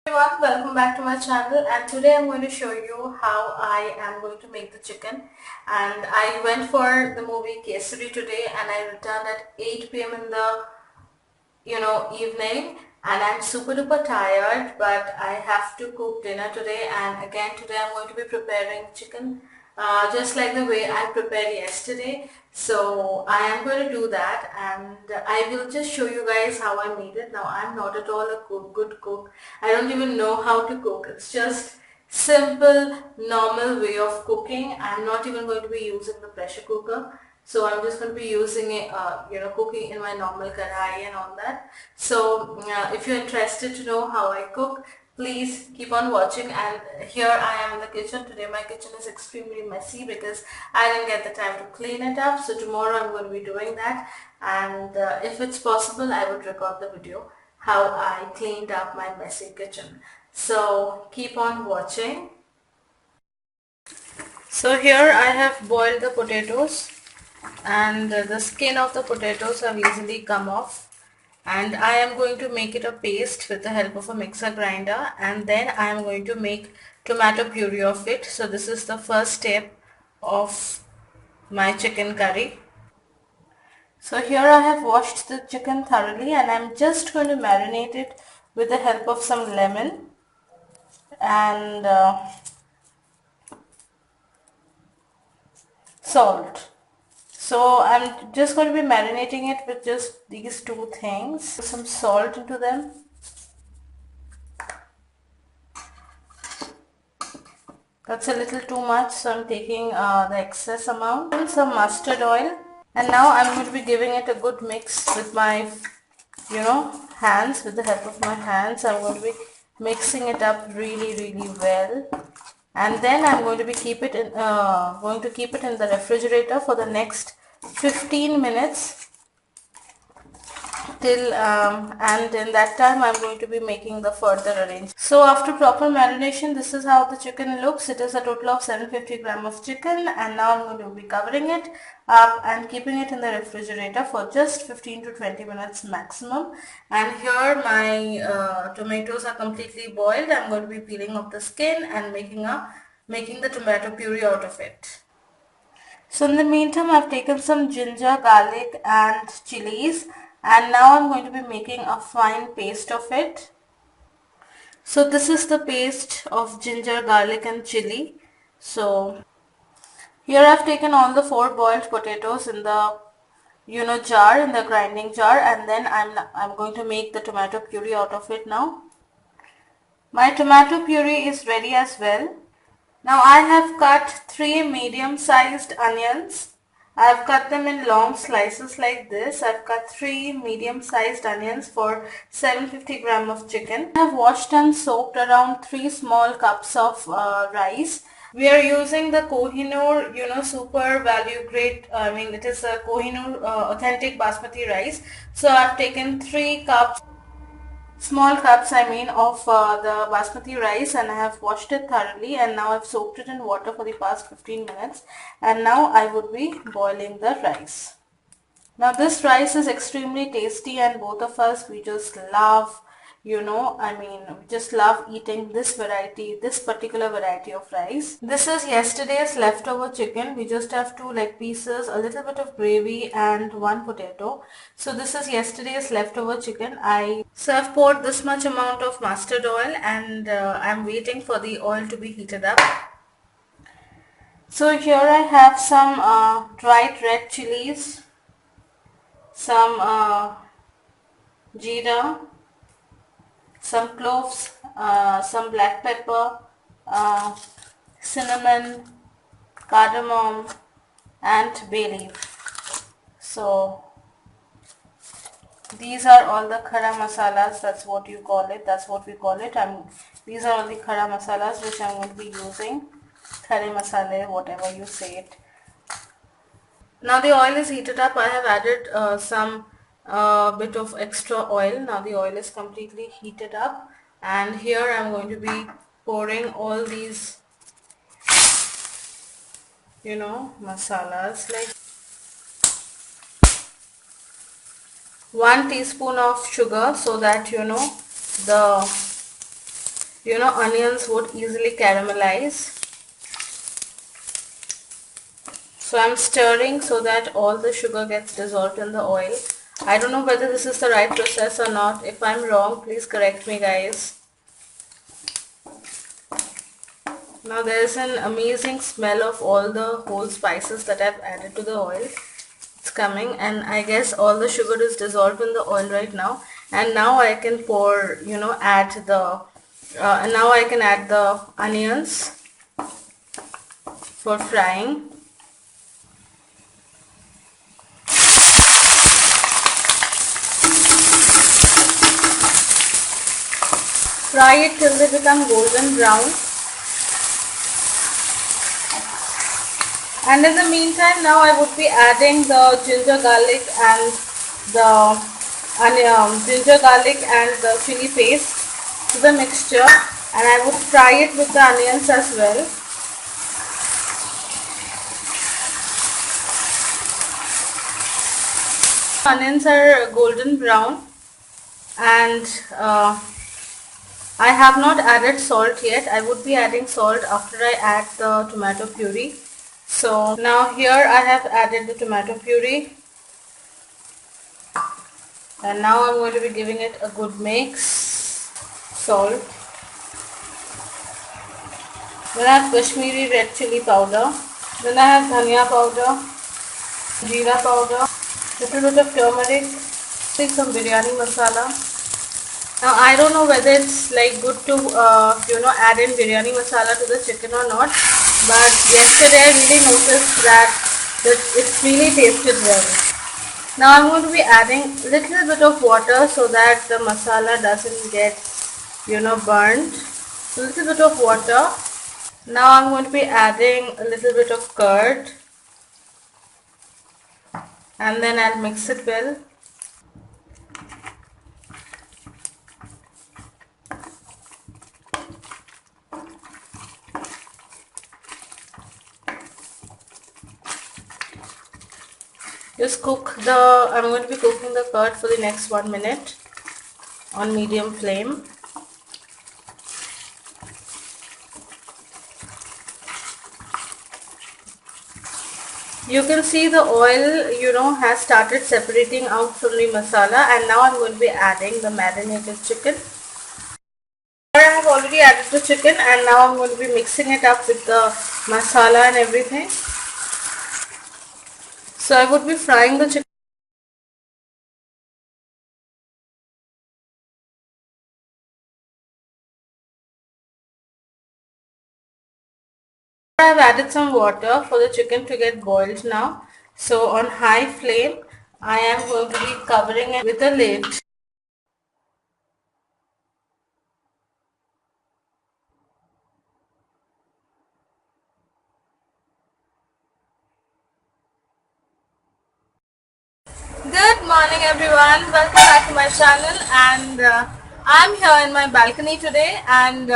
Everyone, welcome back to my channel, and today I'm going to show you how I am going to make the chicken. And I went for the movie Kesari today and I returned at 8 p.m. in the evening, and I'm super duper tired, but I have to cook dinner today. And again today I'm going to be preparing chicken just like the way I prepared yesterday. So I am going to do that, and I will just show you guys how I made it. Now I'm not at all a good cook. I don't even know how to cook. It's just simple normal way of cooking. I'm not even going to be using the pressure cooker. So I'm just going to be using it, cooking in my normal karai and all that. So if you're interested to know how I cook, please keep on watching. And here I am in the kitchen. Today my kitchen is extremely messy because I didn't get the time to clean it up. So tomorrow I'm going to be doing that. And if it's possible, I would record the video how I cleaned up my messy kitchen. So keep on watching. So here I have boiled the potatoes, and the skin of the potatoes have easily come off, and I am going to make it a paste with the help of a mixer grinder, and then I am going to make tomato puree of it. So this is the first step of my chicken curry. So here I have washed the chicken thoroughly, and I'm just going to marinate it with the help of some lemon and salt. So I'm just going to be marinating it with just these two things. Some salt into them. That's a little too much, so I'm taking the excess amount. And some mustard oil. And now I'm going to be giving it a good mix with my, hands. With the help of my hands, I'm going to be mixing it up really well. And then I'm going to be keep it in the refrigerator for the next 15 minutes till and in that time I'm going to be making the further arrangement. So after proper marination, this is how the chicken looks. It is a total of 750 gram of chicken, and now I'm going to be covering it up and keeping it in the refrigerator for just 15 to 20 minutes maximum. And here my tomatoes are completely boiled. I'm going to be peeling off the skin and making the tomato puree out of it. So in the meantime, I've taken some ginger, garlic and chilies, and now I'm going to be making a fine paste of it. So this is the paste of ginger, garlic and chili. So here I've taken all the 4 boiled potatoes in the jar, in the grinding jar, and then I'm going to make the tomato puree out of it now. My tomato puree is ready as well. Now I have cut 3 medium-sized onions. I have cut them in long slices like this. I've cut 3 medium-sized onions for 750 gram of chicken. I have washed and soaked around 3 small cups of rice. We are using the Kohinoor, super value grade. It is a Kohinoor authentic basmati rice. So I've taken 3 cups. Small cups of the basmati rice, and I have washed it thoroughly, and now I've soaked it in water for the past 15 minutes, and now I would be boiling the rice. Now this rice is extremely tasty, and both of us, we just love, we just love eating this particular variety of rice. This is yesterday's leftover chicken. We just have 2 leg pieces, a little bit of gravy and 1 potato. So this is yesterday's leftover chicken. So I've poured this much amount of mustard oil, and I'm waiting for the oil to be heated up. So here I have some dried red chilies, some jeera, some cloves, some black pepper, cinnamon, cardamom and bay leaf. So these are all the khara masalas, that's what you call it, that's what we call it. These are all the khara masalas which I'm going to be using. Khare masale, whatever you say it. Now the oil is heated up. I have added some bit of extra oil. Now the oil is completely heated up, and here I'm going to be pouring all these masalas, like 1 teaspoon of sugar, so that the onions would easily caramelize. So I'm stirring so that all the sugar gets dissolved in the oil. I don't know whether this is the right process or not. If I'm wrong, please correct me, guys. Now there's an amazing smell of all the whole spices that I've added to the oil. It's coming, and I guess all the sugar is dissolved in the oil right now. And now I can pour, add the, now I can add the onions for frying. Fry it till they become golden brown. And in the meantime, now I would be adding the ginger garlic and the chili paste to the mixture, and I would fry it with the onions as well. Onions are golden brown, and I have not added salt yet. I would be adding salt after I add the tomato puree. So now here I have added the tomato puree, and now I'm going to be giving it a good mix. Salt. Then I have Kashmiri red chili powder. Then I have dhania powder, jeera powder, little bit of turmeric, some biryani masala. Now I don't know whether it's like good to add in biryani masala to the chicken or not, but yesterday I really noticed that it's really tasted well. Now I'm going to be adding a little bit of water so that the masala doesn't get burnt. A little bit of water. Now I'm going to be adding a little bit of curd, and then I'll mix it well. I'm going to be cooking the curd for the next 1 minute on medium flame. You can see the oil, has started separating out from the masala, and now I'm going to be adding the marinated chicken. I have already added the chicken, and now I'm going to be mixing it up with the masala and everything. So I would be frying the chicken. I have added some water for the chicken to get boiled now. So on high flame, I am going to be covering it with a lid. Good morning everyone, welcome back to my channel, and I'm here in my balcony today, and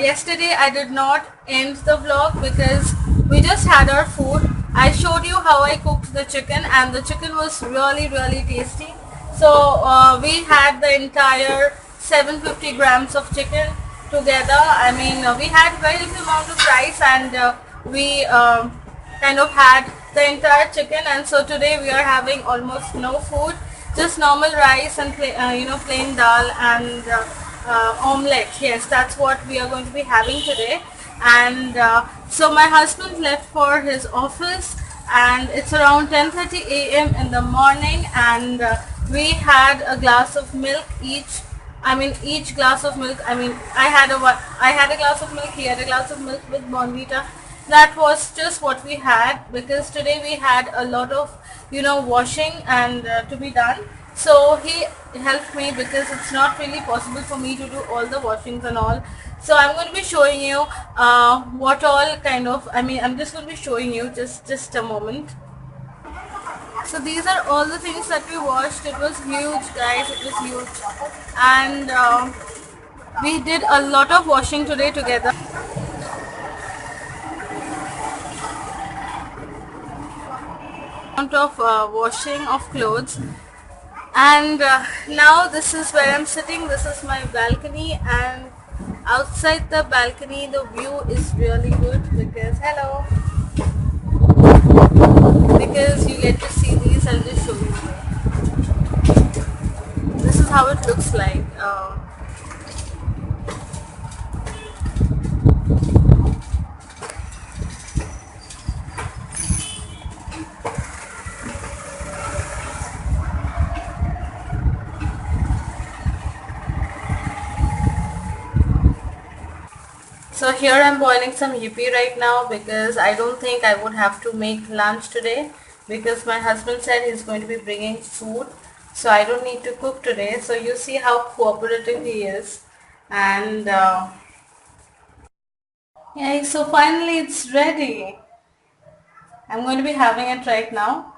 yesterday I did not end the vlog because we just had our food. I showed you how I cooked the chicken, and the chicken was really tasty. So we had the entire 750 grams of chicken together. I mean, we had very little amount of rice, and we kind of had the entire chicken, and so today we are having almost no food, just normal rice and plain dal and omelette. Yes, that's what we are going to be having today. And so my husband left for his office, and it's around 10:30 a.m. in the morning, and we had a glass of milk each. Each glass of milk. I had a glass of milk. He had a glass of milk with Bonvita. That was just what we had, because today we had a lot of washing and to be done. So he helped me because it's not really possible for me to do all the washings and all. So I'm going to be showing you what all kind of, I'm just going to be showing you just a moment. So these are all the things that we washed. It was huge, guys, it was huge, and we did a lot of washing today together. Amount of washing of clothes, And now this is where I'm sitting. This is my balcony, and outside the balcony the view is really good because hello, because you get to see these. I'll just show you. This is how it looks like. So here I'm boiling some yippee right now because I don't think I would have to make lunch today because my husband said he's going to be bringing food, so I don't need to cook today. So you see how cooperative he is. And yeah, so finally it's ready. I'm going to be having it right now.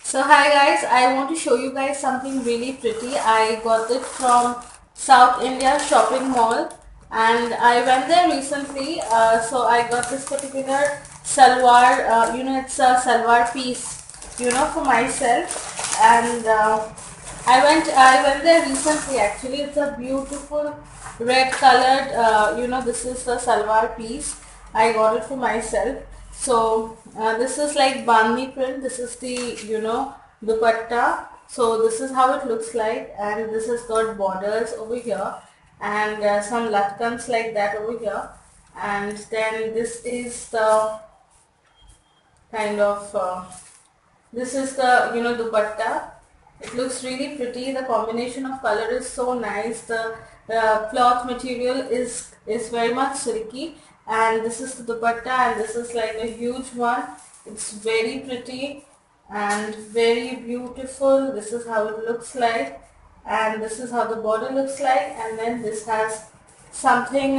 So hi guys, I want to show you guys something really pretty. I got it from South India shopping mall, and I went there recently. So I got this particular salwar, it's a salwar piece, for myself. And I went there recently actually. It's a beautiful red colored, this is the salwar piece. I got it for myself. So this is like bandhni print. This is the dupatta. So this is how it looks like, and this has got borders over here and some latkans like that over here. And then this is the kind of this is the dupatta. It looks really pretty. The combination of color is so nice. The cloth material is very much silky, and this is the dupatta, and this is like a huge one. It's very pretty and very beautiful. This is how it looks like, and this is how the border looks like. And then this has something,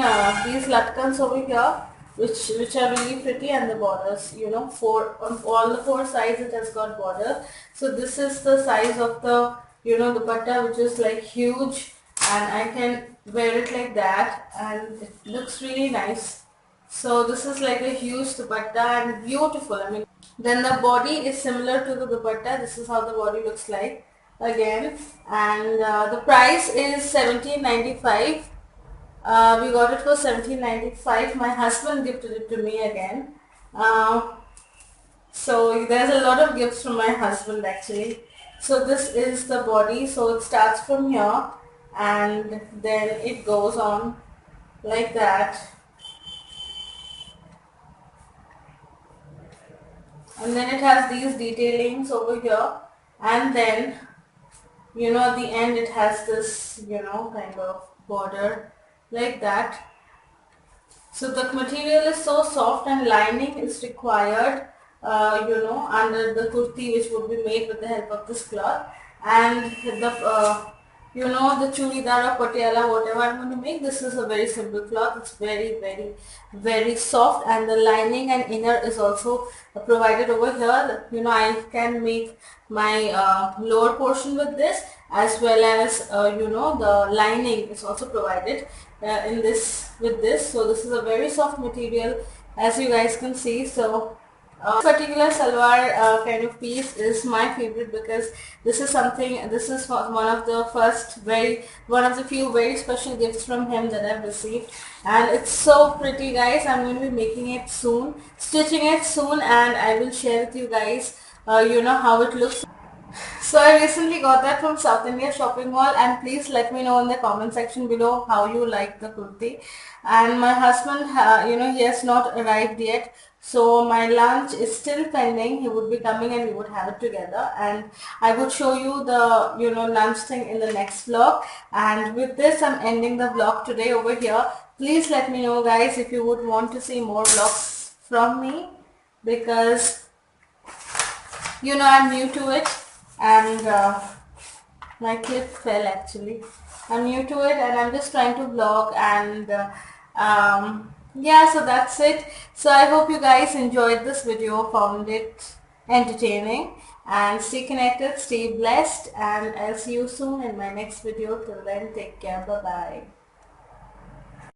these latkans over here, which are really pretty, and the borders, on all the four sides it has got border. So this is the size of the dupatta, which is like huge, and I can wear it like that, and it looks really nice. So this is like a huge dupatta and beautiful. I mean, then the body is similar to the dupatta. This is how the body looks like again, and the price is 17.95. We got it for 17.95. My husband gifted it to me again. So there's a lot of gifts from my husband actually. So this is the body. So it starts from here and then it goes on like that. And then it has these detailings over here, and then at the end it has this kind of border like that. So the material is so soft, and lining is required under the kurti, which would be made with the help of this cloth. And the churidar or patiala, whatever I'm going to make, this is a very simple cloth. It's very, very, very soft, and the lining and inner is also provided over here. I can make my lower portion with this, as well as the lining is also provided with this. So this is a very soft material, as you guys can see. So this particular salwar kind of piece is my favorite because this is one of the few very special gifts from him that I've received, and it's so pretty, guys. I'm going to be making it soon, stitching it soon, and I will share with you guys how it looks. So I recently got that from South India shopping mall, and please let me know in the comment section below how you like the kurti. And my husband, he has not arrived yet, so my lunch is still pending. He would be coming and we would have it together, and I would show you the lunch thing in the next vlog. And with this, I'm ending the vlog today over here. Please let me know, guys, if you would want to see more vlogs from me, because I'm new to it, and my clip fell actually. I'm new to it and I'm just trying to vlog, and yeah, so that's it. So I hope you guys enjoyed this video, found it entertaining, and stay connected, stay blessed, and I'll see you soon in my next video. Till then, take care, bye bye.